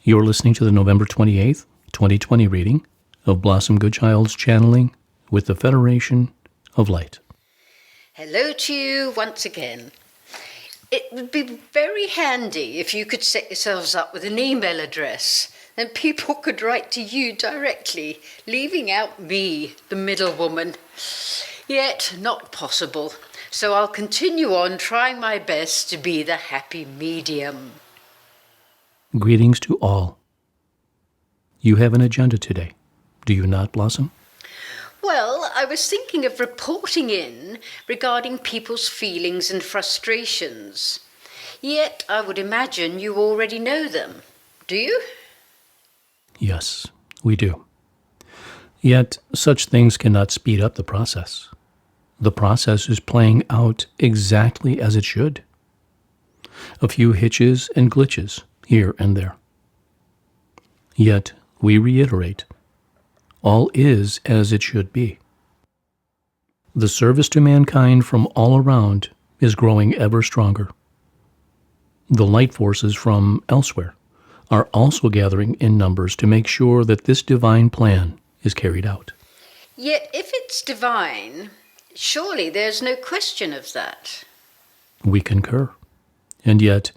You're listening to the November 28th, 2020 reading of Blossom Goodchild's channeling with the Federation of Light. Hello to you once again. It would be very handy if you could set yourselves up with an email address and people could write to you directly, leaving out me, the middlewoman. Yet not possible, so I'll continue on trying my best to be the happy medium. Greetings to all. You have an agenda today, do you not, Blossom? Well, I was thinking of reporting in regarding people's feelings and frustrations. Yet I would imagine you already know them. Do you? Yes, we do. Yet such things cannot speed up the process. The process is playing out exactly as it should. A few hitches and glitches here and there. Yet we reiterate, all is as it should be. The service to mankind from all around is growing ever stronger. The light forces from elsewhere are also gathering in numbers to make sure that this divine plan is carried out. Yet if it's divine, surely there's no question of that. We concur. And yet,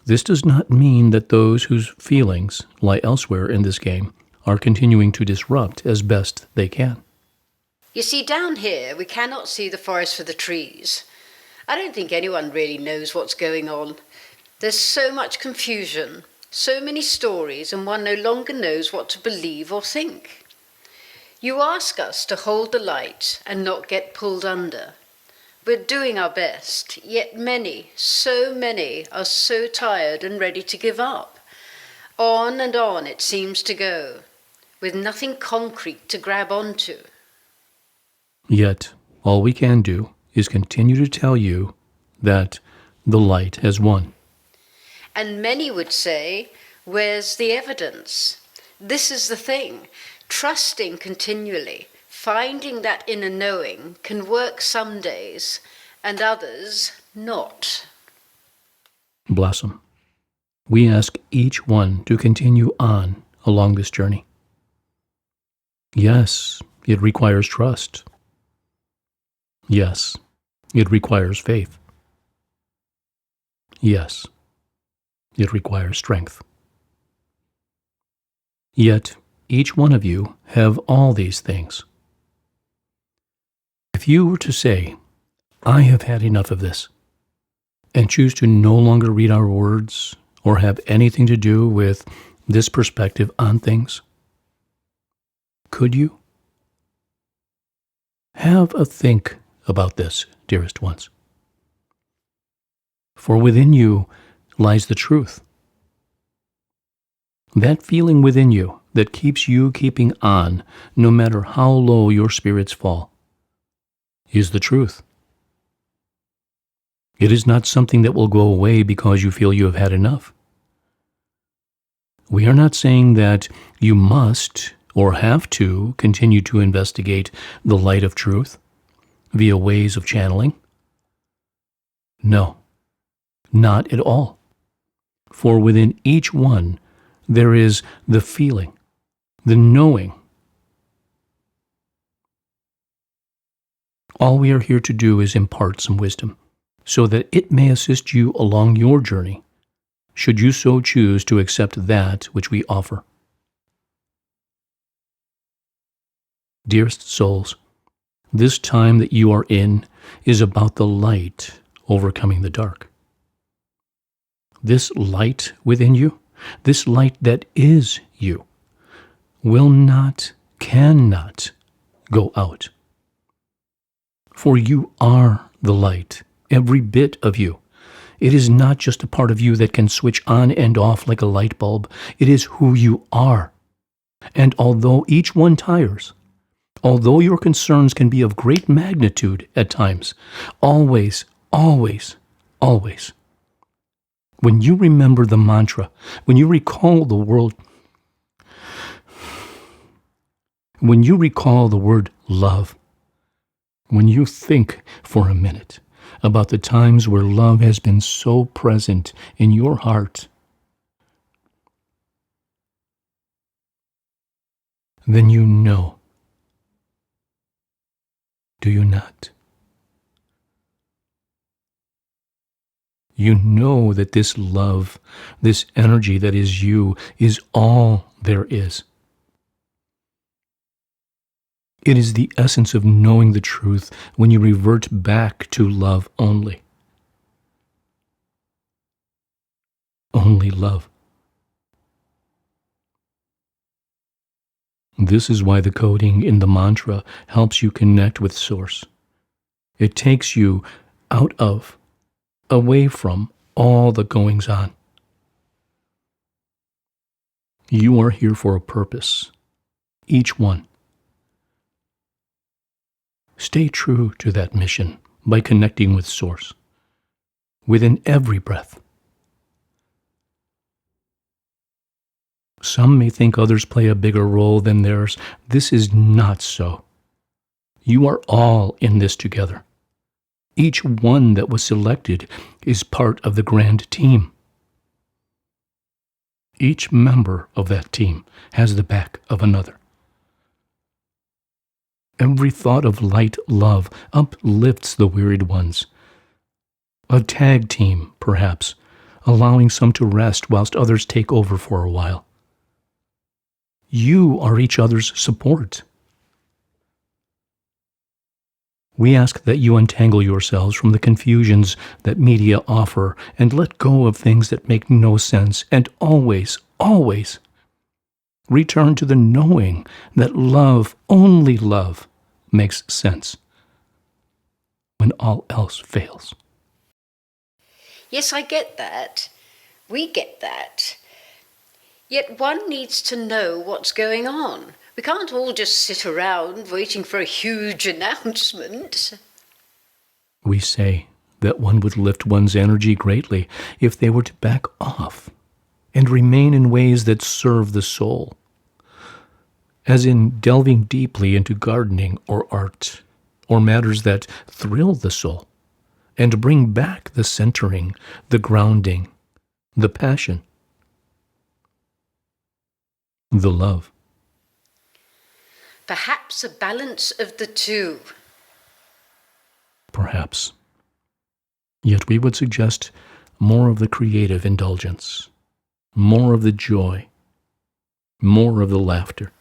this does not mean that those whose feelings lie elsewhere in this game are continuing to disrupt as best they can. You see, down here, we cannot see the forest for the trees. I don't think anyone really knows what's going on. There's so much confusion, so many stories, and one no longer knows what to believe or think. You ask us to hold the light and not get pulled under. We're doing our best, yet many, so many, are so tired and ready to give up. On and on it seems to go, with nothing concrete to grab onto. Yet, all we can do is continue to tell you that the light has won. And many would say, where's the evidence? This is the thing. Trusting continually, finding that inner knowing can work some days and others not. Blossom, we ask each one to continue on along this journey. Yes, it requires trust. Yes, it requires faith. Yes, it requires strength. Yet, each one of you have all these things. If you were to say, I have had enough of this, and choose to no longer read our words or have anything to do with this perspective on things, could you? Have a think about this, dearest ones. For within you lies the truth. That feeling within you that keeps you keeping on, no matter how low your spirits fall, is the truth. It is not something that will go away because you feel you have had enough. We are not saying that you must or have to continue to investigate the light of truth via ways of channeling. No, not at all. For within each one, there is the feeling, the knowing. All we are here to do is impart some wisdom, so that it may assist you along your journey, should you so choose to accept that which we offer. Dearest souls, this time that you are in is about the light overcoming the dark. This light within you, this light that is you, will not, cannot go out. For you are the light, every bit of you. It is not just a part of you that can switch on and off like a light bulb. It is who you are. And although each one tires, although your concerns can be of great magnitude at times, always, always, always, when you remember the mantra, when you recall the word love, when you think for a minute about the times where love has been so present in your heart, then you know. Do you not? You know that this love, this energy that is you, is all there is. It is the essence of knowing the truth when you revert back to love only. Only love. This is why the coding in the mantra helps you connect with Source. It takes you out of, away from all the goings on. You are here for a purpose, each one. Stay true to that mission by connecting with Source, within every breath. Some may think others play a bigger role than theirs. This is not so. You are all in this together. Each one that was selected is part of the grand team. Each member of that team has the back of another. Every thought of light love uplifts the wearied ones. A tag team, perhaps, allowing some to rest whilst others take over for a while. You are each other's support. We ask that you untangle yourselves from the confusions that media offer and let go of things that make no sense, and always, always return to the knowing that love, only love, makes sense when all else fails. Yes, I get that. We get that. Yet one needs to know what's going on. We can't all just sit around waiting for a huge announcement. We say that one would lift one's energy greatly if they were to back off and remain in ways that serve the soul, as in delving deeply into gardening or art, or matters that thrill the soul and bring back the centering, the grounding, the passion, the love. Perhaps a balance of the two. Perhaps. Yet we would suggest more of the creative indulgence, more of the joy, more of the laughter.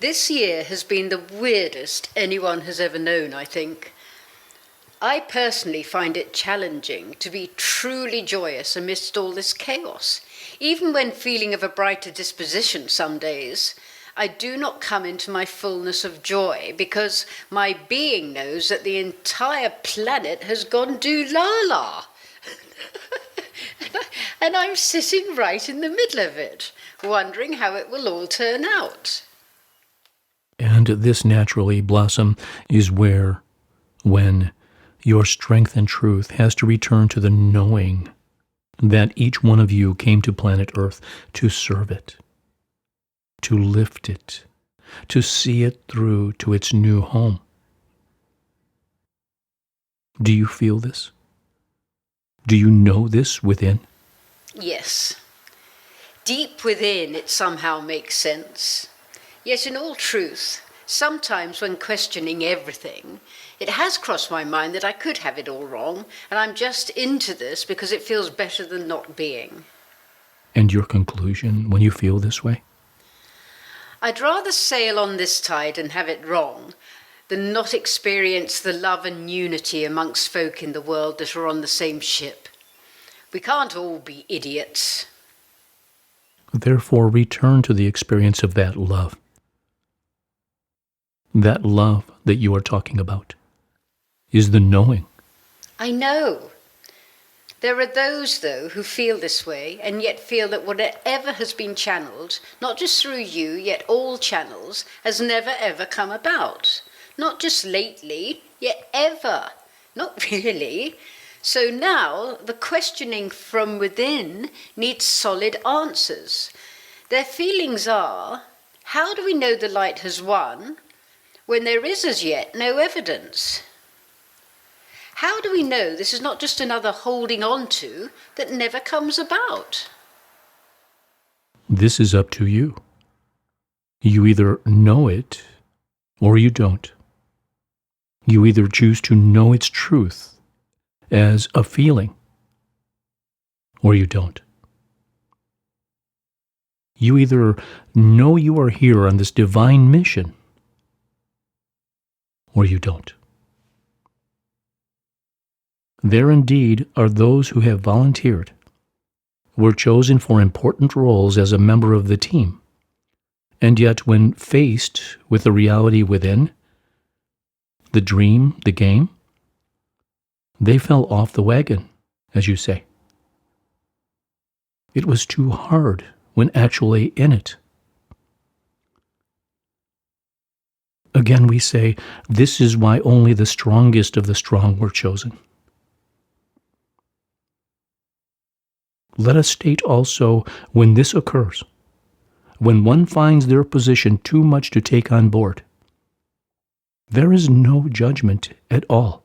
This year has been the weirdest anyone has ever known, I think. I personally find it challenging to be truly joyous amidst all this chaos. Even when feeling of a brighter disposition some days, I do not come into my fullness of joy because my being knows that the entire planet has gone doo-la-la. And I'm sitting right in the middle of it, wondering how it will all turn out. And this naturally, Blossom, is where, when your strength and truth has to return to the knowing that each one of you came to planet Earth to serve it, to lift it, to see it through to its new home. Do you feel this? Do you know this within? Yes. Deep within it somehow makes sense. Yet in all truth, sometimes when questioning everything, it has crossed my mind that I could have it all wrong, and I'm just into this because it feels better than not being. And your conclusion when you feel this way? I'd rather sail on this tide and have it wrong than not experience the love and unity amongst folk in the world that are on the same ship. We can't all be idiots. Therefore, return to the experience of that love. That love that you are talking about is the knowing. I know. There are those, though, who feel this way and yet feel that whatever has been channeled, not just through you, yet all channels, has never ever come about. Not just lately, yet ever. Not really. So now the questioning from within needs solid answers. Their feelings are, how do we know the light has won when there is as yet no evidence? How do we know this is not just another holding on to that never comes about? This is up to you. You either know it or you don't. You either choose to know its truth as a feeling or you don't. You either know you are here on this divine mission or you don't. There indeed are those who have volunteered, were chosen for important roles as a member of the team, and yet when faced with the reality within, the dream, the game, they fell off the wagon, as you say. It was too hard when actually in it. Again, we say, this is why only the strongest of the strong were chosen. Let us state also, when this occurs, when one finds their position too much to take on board, there is no judgment at all.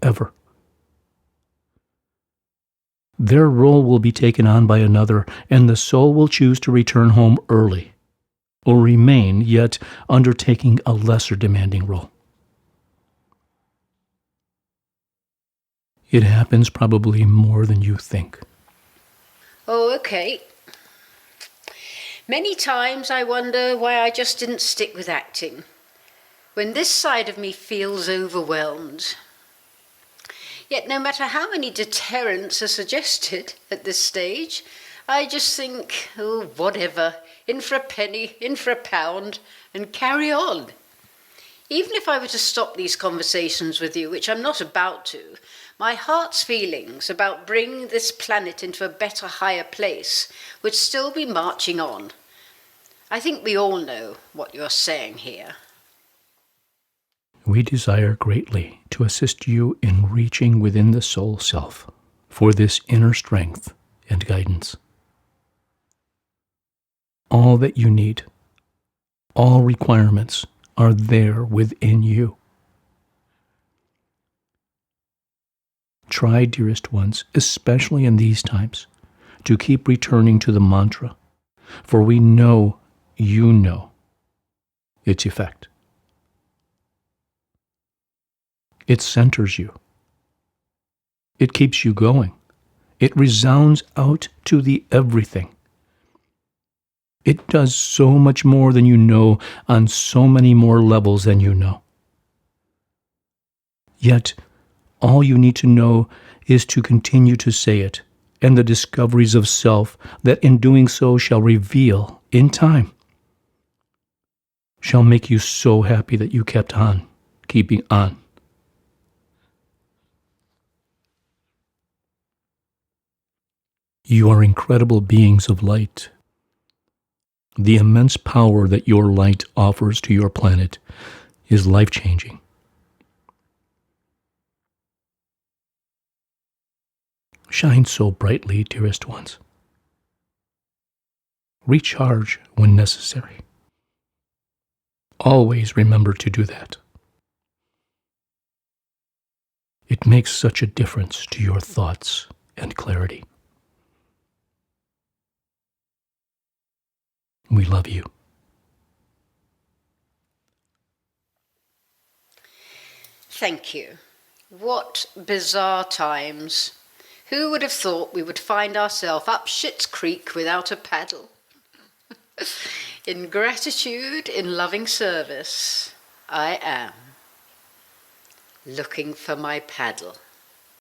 Ever. Their role will be taken on by another, and the soul will choose to return home early, or remain, yet undertaking a lesser demanding role. It happens probably more than you think. Oh, okay. Many times I wonder why I just didn't stick with acting, when this side of me feels overwhelmed. Yet no matter how many deterrents are suggested at this stage, I just think, oh, whatever, in for a penny, in for a pound, and carry on. Even if I were to stop these conversations with you, which I'm not about to, my heart's feelings about bringing this planet into a better, higher place would still be marching on. I think we all know what you're saying here. We desire greatly to assist you in reaching within the soul self for this inner strength and guidance. All that you need, all requirements are there within you. Try, dearest ones, especially in these times, to keep returning to the mantra, for we know you know its effect. It centers you. It keeps you going. It resounds out to the everything. It does so much more than you know on so many more levels than you know. Yet, all you need to know is to continue to say it, and the discoveries of self that in doing so shall reveal in time shall make you so happy that you kept on, keeping on. You are incredible beings of light. The immense power that your light offers to your planet is life-changing. Shine so brightly, dearest ones. Recharge when necessary. Always remember to do that. It makes such a difference to your thoughts and clarity. We love you. Thank you. What bizarre times. Who would have thought we would find ourselves up Schitt's Creek without a paddle? In gratitude, in loving service, I am looking for my paddle.